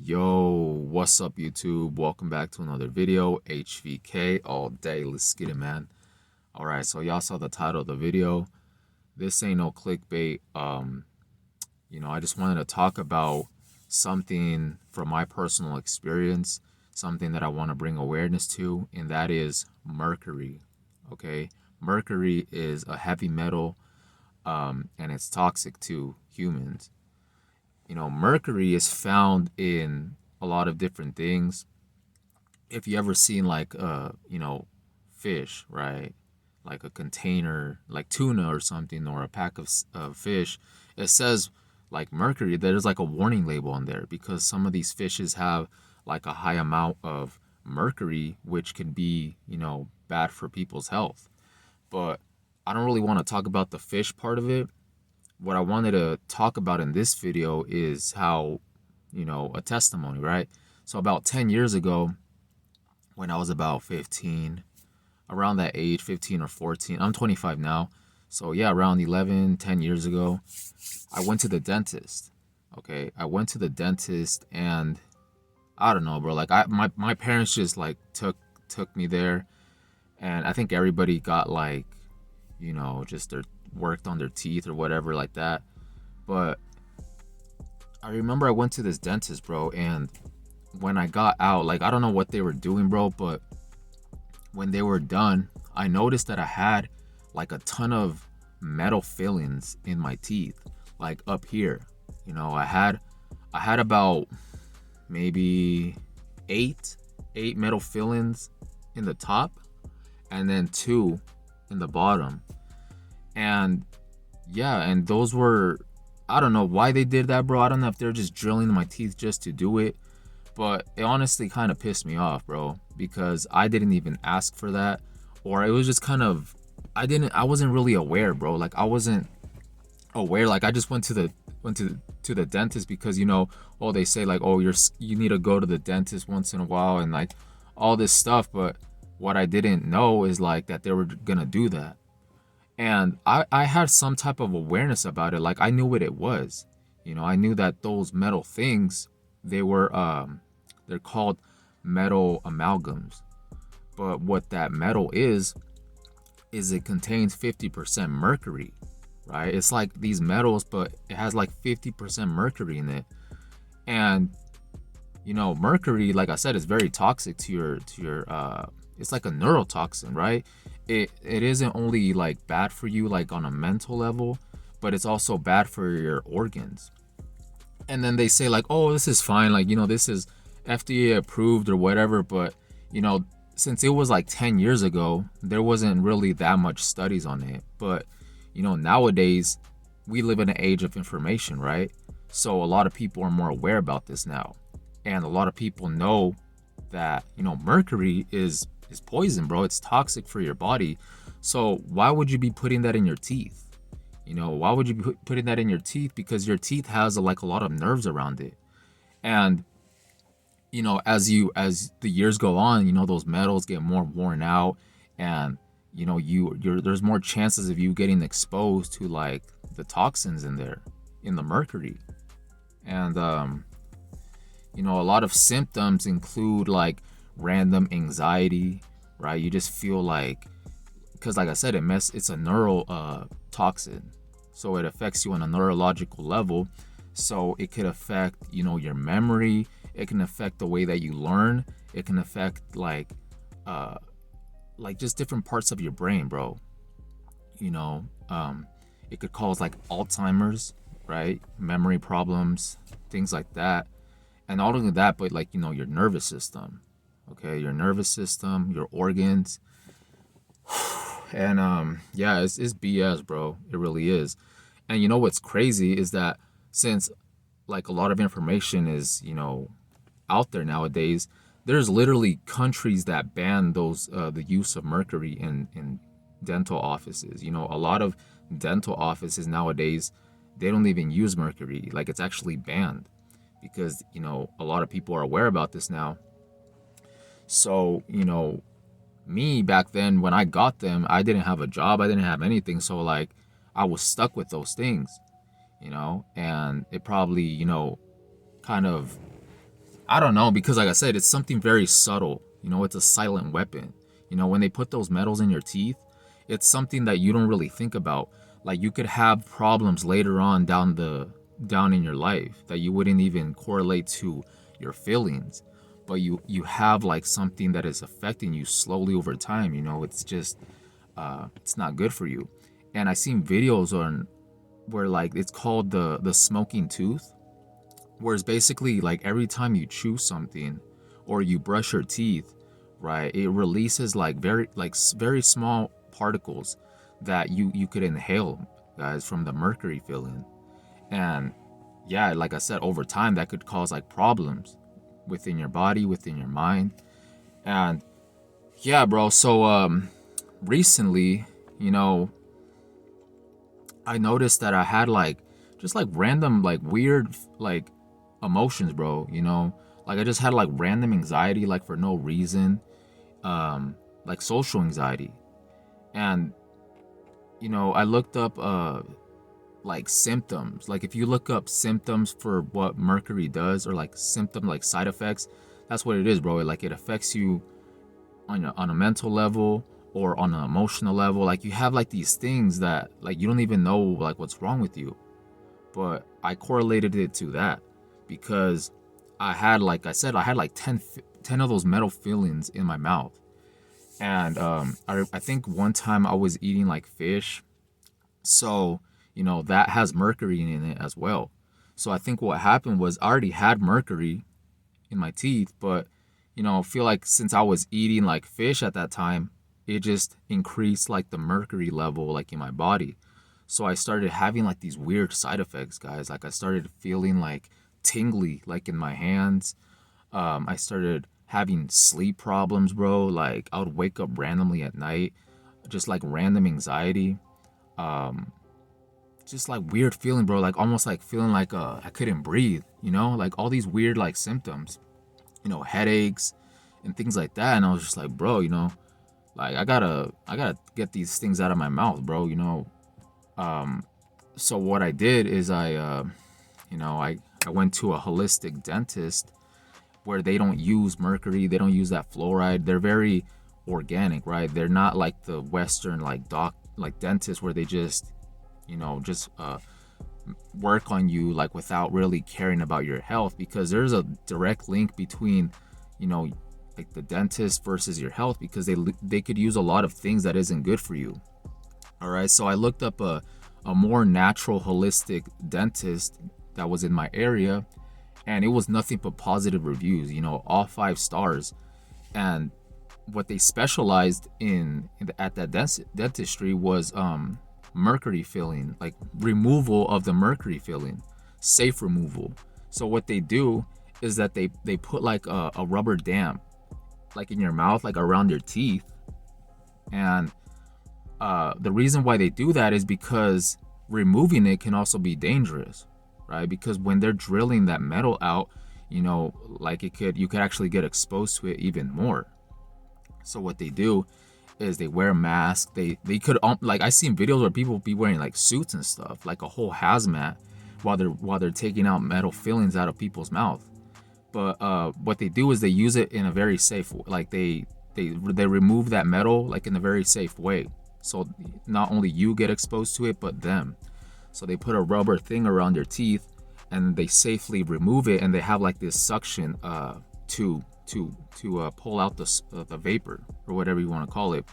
Yo, what's up YouTube? Welcome back to another video. HVK all day. Let's get it, man. All right, so y'all saw the title of the video. This ain't no clickbait. I just wanted to talk about something from my personal experience, something that I want to bring awareness to, and that is mercury. Okay? Mercury is a heavy metal, and it's toxic to humans. Mercury is found in a lot of different things. If you ever seen like fish, right? Like a container, like tuna or something, or a pack of fish, it says like mercury. There's like a warning label on there because some of these fishes have like a high amount of mercury, which can be, bad for people's health. But I don't really want to talk about the fish part of it. What I wanted to talk about in this video is how, a testimony, right? So about 10 years ago, when I was about 15, around that age, 15 or 14, I'm 25 now. So yeah, around 11, 10 years ago, I went to the dentist. Okay. I went to the dentist and I don't know, bro. Like my parents just like took me there. And I think everybody got like, just their worked on their teeth or whatever like that. But I remember I went to this dentist, bro, and when I got out, like I don't know what they were doing, bro, but when they were done, I noticed that I had like a ton of metal fillings in my teeth, like up here. I had about maybe eight metal fillings in the top and then two in the bottom. And yeah, and those were, I don't know why they did that, bro. I don't know if they're just drilling in my teeth just to do it, but it honestly kind of pissed me off, bro, because I didn't even ask for that, or it was just kind of, I wasn't really aware, bro. Like I wasn't aware. Like I just went to the dentist because oh, they say like, oh, you need to go to the dentist once in a while and like all this stuff, but what I didn't know is like that they were gonna do that. And I had some type of awareness about it. Like I knew what it was. I knew that those metal things, they were they're called metal amalgams. But what that metal is it contains 50% mercury, right? It's like these metals, but it has like 50% mercury in it. And mercury, like I said, is very toxic to your it's like a neurotoxin, right? It isn't only like bad for you like on a mental level, but it's also bad for your organs. And then they say like, oh, this is fine, like this is FDA approved or whatever, but since it was like 10 years ago, there wasn't really that much studies on it. But nowadays we live in an age of information, right? So a lot of people are more aware about this now, and a lot of people know that mercury is poison, bro. It's toxic for your body. So why would you be putting that in your teeth? Why would you be putting that in your teeth? Because your teeth has like a lot of nerves around it. And as the years go on, those metals get more worn out, and there's more chances of you getting exposed to like the toxins in there, in the mercury. And a lot of symptoms include like random anxiety, right? You just feel like, because like I said, it's a neural toxin, so it affects you on a neurological level. So it could affect your memory. It can affect the way that you learn. It can affect like just different parts of your brain, bro. It could cause like Alzheimer's, right? Memory problems, things like that. And not only that, but like your nervous system. Okay, your nervous system, your organs. And yeah, it's BS, bro. It really is. And what's crazy is that since like a lot of information is out there nowadays, there's literally countries that ban those the use of mercury in dental offices. A lot of dental offices nowadays, they don't even use mercury. Like it's actually banned because a lot of people are aware about this now. So me back then when I got them, I didn't have a job, I didn't have anything, so like I was stuck with those things, and it probably kind of I don't know, because like I said, it's something very subtle. You know, it's a silent weapon. You know, when they put those metals in your teeth, it's something that you don't really think about. Like you could have problems later on down in your life that you wouldn't even correlate to your feelings. But you have like something that is affecting you slowly over time. You know, it's just it's not good for you. And I seen videos on where like it's called the smoking tooth, whereas basically like every time you chew something or you brush your teeth, right, it releases like very small particles that you could inhale, guys, from the mercury filling. And yeah, like I said, over time that could cause like problems within your body, within your mind. And yeah, bro, so recently, you know, I noticed that I had like just like random like weird like emotions, bro, you know? Like I just had like random anxiety like for no reason, like social anxiety. And you know, I looked up like symptoms. Like if you look up symptoms for what mercury does, or like symptom like side effects, that's what it is, bro. Like it affects you on a mental level or on an emotional level. Like you have like these things that like you don't even know like what's wrong with you. But I correlated it to that because I had, like I said, I had like 10 of those metal fillings in my mouth. And I think one time I was eating like fish. So, you know, that has mercury in it as well. So I think what happened was I already had mercury in my teeth, but, you know, I feel like since I was eating like fish at that time, it just increased like the mercury level like in my body. So I started having like these weird side effects, guys. Like I started feeling like tingly like in my hands. I started having sleep problems, bro. Like I would wake up randomly at night, just like random anxiety. Um, just like weird feeling, bro. Like almost like feeling like I couldn't breathe, you know? Like all these weird like symptoms, you know, headaches and things like that. And I was just like, bro, you know, like I gotta get these things out of my mouth, bro, you know. Um, so what I did is you know, I went to a holistic dentist where they don't use mercury, they don't use that fluoride. They're very organic, right? They're not like the Western like dentists where they just, you know, just work on you like without really caring about your health, because there's a direct link between, you know, like the dentist versus your health, because they could use a lot of things that isn't good for you. All right, so I looked up a more natural holistic dentist that was in my area, and it was nothing but positive reviews, you know, all 5 stars. And what they specialized in at that dentistry was mercury filling, like removal of the mercury filling, safe removal. So what they do is that they put like a rubber dam like in your mouth, like around your teeth. And the reason why they do that is because removing it can also be dangerous, right? Because when they're drilling that metal out, you know, like you could actually get exposed to it even more. So what they do is they wear a mask. They could like I seen videos where people be wearing like suits and stuff, like a whole hazmat, while they're taking out metal fillings out of people's mouth. But what they do is they use it in a very safe way. Like they remove that metal like in a very safe way. So not only you get exposed to it, but them. So they put a rubber thing around your teeth, and they safely remove it, and they have like this suction to pull out the vapor or whatever you want to call it.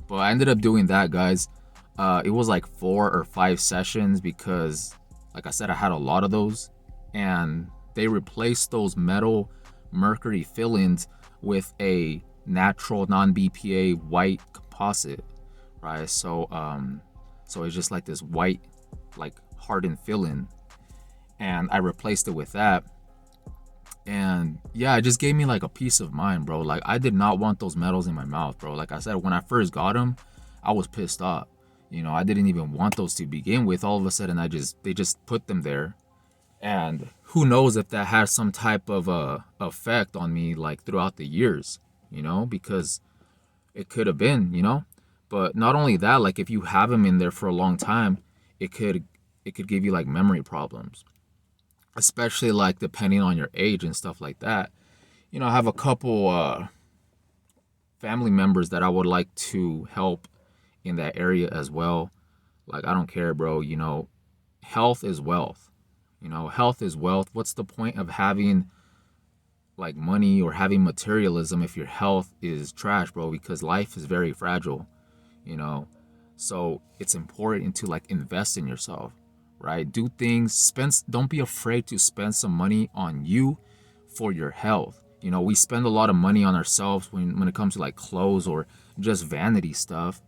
But I ended up doing that, guys. It was like 4 or 5 sessions because, like I said, I had a lot of those, and they replaced those metal mercury fillings with a natural non-BPA white composite, right? So it's just like this white, like hardened filling, and I replaced it with that. And yeah, it just gave me like a peace of mind, bro. Like I did not want those metals in my mouth, bro. Like I said, when I first got them, I was pissed off. You know, I didn't even want those to begin with. All of a sudden, they just put them there, and who knows if that has some type of effect on me like throughout the years. You know, because it could have been, you know. But not only that, like if you have them in there for a long time, it could give you like memory problems. especially like depending on your age and stuff like that. You know, I have a couple family members that I would like to help in that area as well. Like, I don't care, bro. You know, health is wealth. You know, health is wealth. What's the point of having like money or having materialism if your health is trash, bro? Because life is very fragile, you know. So it's important to like invest in yourself, right? Do things, don't be afraid to spend some money on you for your health. You know, we spend a lot of money on ourselves when it comes to like clothes or just vanity stuff,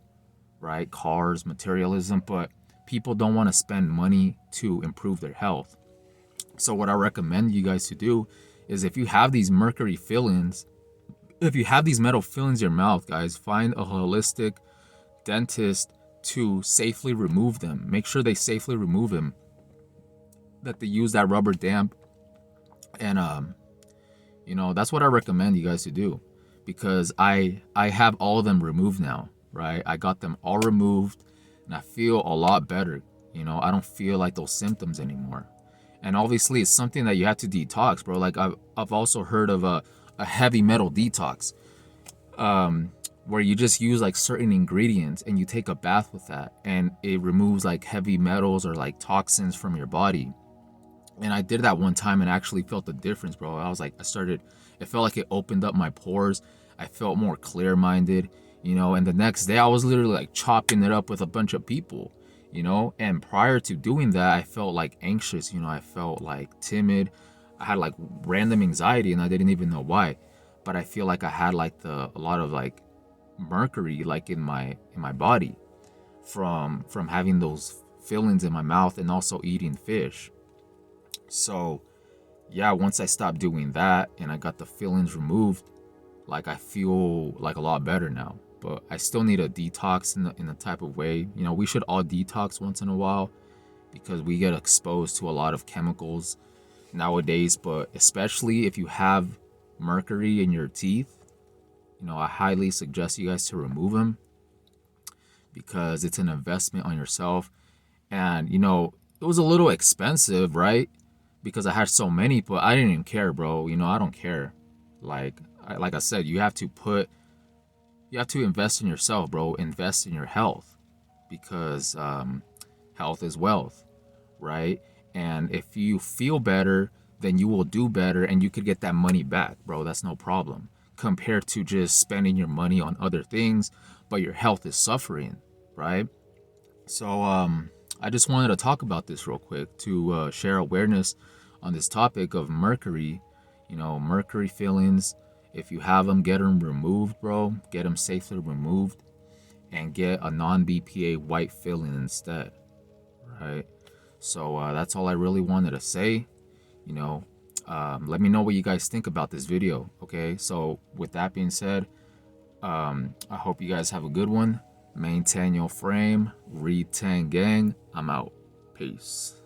right? Cars, materialism, but people don't want to spend money to improve their health. So what I recommend you guys to do is, if you have these mercury fillings, if you have these metal fillings in your mouth, guys, find a holistic dentist to safely remove them. Make sure they safely remove them, that they use that rubber damp. And you know, that's what I recommend you guys to do, because I have all of them removed now, right? I got them all removed and I feel a lot better. You know, I don't feel like those symptoms anymore. And obviously it's something that you have to detox, bro. Like I've also heard of a heavy metal detox, where you just use like certain ingredients and you take a bath with that and it removes like heavy metals or like toxins from your body. And I did that one time and actually felt the difference, bro. I was like, it felt like it opened up my pores. I felt more clear minded, you know. And the next day, I was literally like chopping it up with a bunch of people, you know. And prior to doing that, I felt like anxious, you know. I felt like timid. I had like random anxiety and I didn't even know why. But I feel like I had like a lot of like mercury like in my body from having those fillings in my mouth and also eating fish. So yeah, once I stopped doing that and I got the fillings removed, like I feel like a lot better now. But I still need a detox in a type of way. You know, we should all detox once in a while because we get exposed to a lot of chemicals nowadays. But especially if you have mercury in your teeth, you know, I highly suggest you guys to remove them, because it's an investment on yourself. And you know, it was a little expensive, right? Because I had so many, but I didn't even care, bro. You know, I don't care. Like I said, you have to invest in yourself, bro. Invest in your health, because health is wealth, right? And if you feel better, then you will do better, and you could get that money back, bro. That's no problem. Compared to just spending your money on other things, but your health is suffering, right? So I just wanted to talk about this real quick to share awareness on this topic of mercury. You know, mercury fillings. If you have them, get them removed, bro. Get them safely removed, and get a non-BPA white filling instead, right? So that's all I really wanted to say. You know, let me know what you guys think about this video. Okay. So with that being said, I hope you guys have a good one. Maintain your frame. Read 10 gang. I'm out. Peace.